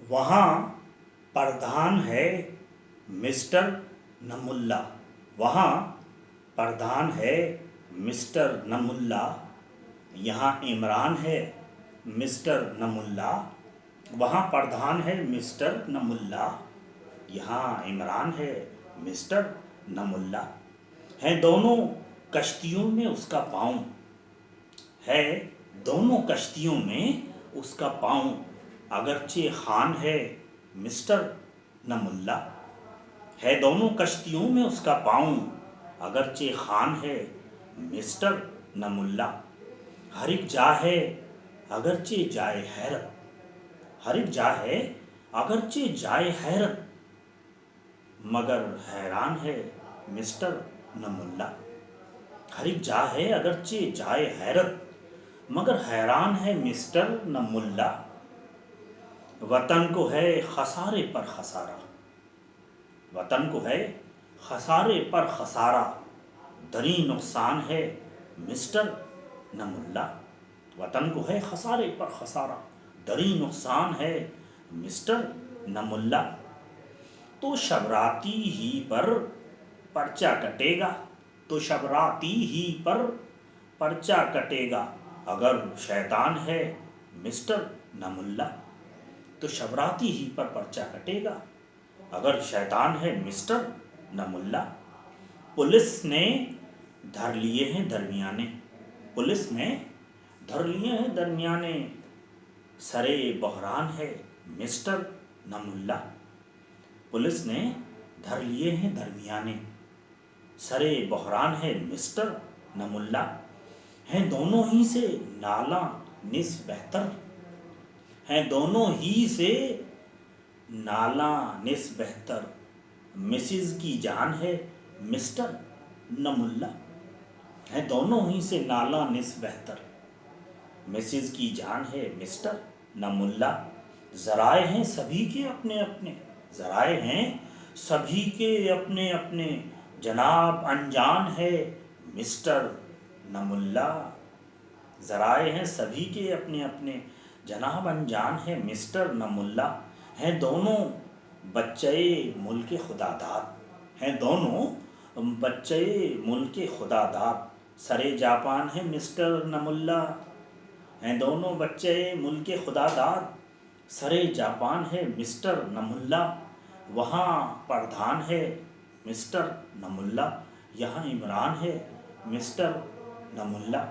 وہاں پردھان ہے مسٹر نملا۔ وہاں پردھان ہے مسٹر نملا، یہاں عمران ہے مسٹر نملا۔ وہاں پردھان ہے مسٹر نملا، یہاں عمران ہے مسٹر نملا۔ ہیں دونوں کشتیوں میں اس کا پاؤں، ہے دونوں کشتیوں میں اس کا پاؤں، اگرچہ خان ہے مسٹر نملا۔ ہے دونوں کشتیوں میں اس کا پاؤں، اگرچہ خان ہے مسٹر نملا۔ ہر ایک جا ہے اگرچہ جائے حیرت، ہر ایک جا ہے اگرچہ جائے حیرت، مگر حیران ہے مسٹر نملا۔ ہر ایک جا ہے اگرچہ جائے حیرت، مگر حیران ہے مسٹر نملا۔ وطن کو ہے خسارے پر خسارہ، وطن کو ہے خسارے پر خسارہ، دری نقصان ہے مسٹر نملا۔ وطن کو ہے خسارے پر خسارہ، دری نقصان ہے مسٹر نملا۔ تو شب راتی ہی پر پرچہ کٹے گا، تو شب راتی ہی پر پرچہ کٹے گا، اگر شیطان ہے مسٹر نملا۔ تو شب راتی ہی پر پرچہ کٹے گا، اگر شیطان ہے مسٹر نملا۔ پولیس نے دھر لیے ہیں درمیانے، پولیس نے دھر لیے ہیں درمیانے، سرے بحران ہے مسٹر نملا۔ پولیس نے دھر لیے ہیں درمیانے، سرے بحران ہے مسٹر نملا۔ ہیں دونوں ہی سے نالاں نصف بہتر، ہیں دونوں ہی سے نالاں نصف بہتر، مسز کی جان ہے مسٹر نملا۔ ہیں دونوں ہی سے نالاں نصف بہتر، مسز کی جان ہے مسٹر نملا۔ ذرائع ہیں سبھی کے اپنے اپنے، ذرائع ہیں سبھی کے اپنے اپنے، جناب انجان ہے مسٹر نملا۔ ذرائع ہیں سبھی کے اپنے اپنے، جناب انجان ہے مسٹر نملا۔ ہیں دونوں بچے ملک خدا داد، ہیں دونوں بچے ملک خدا داد، سرے جاپان ہے مسٹر نملا۔ ہیں دونوں بچے ملک خدا داد، سرے جاپان ہے مسٹر نملا۔ وہاں پردھان ہے مسٹر نملا، یہاں عمران ہے مسٹر نملا۔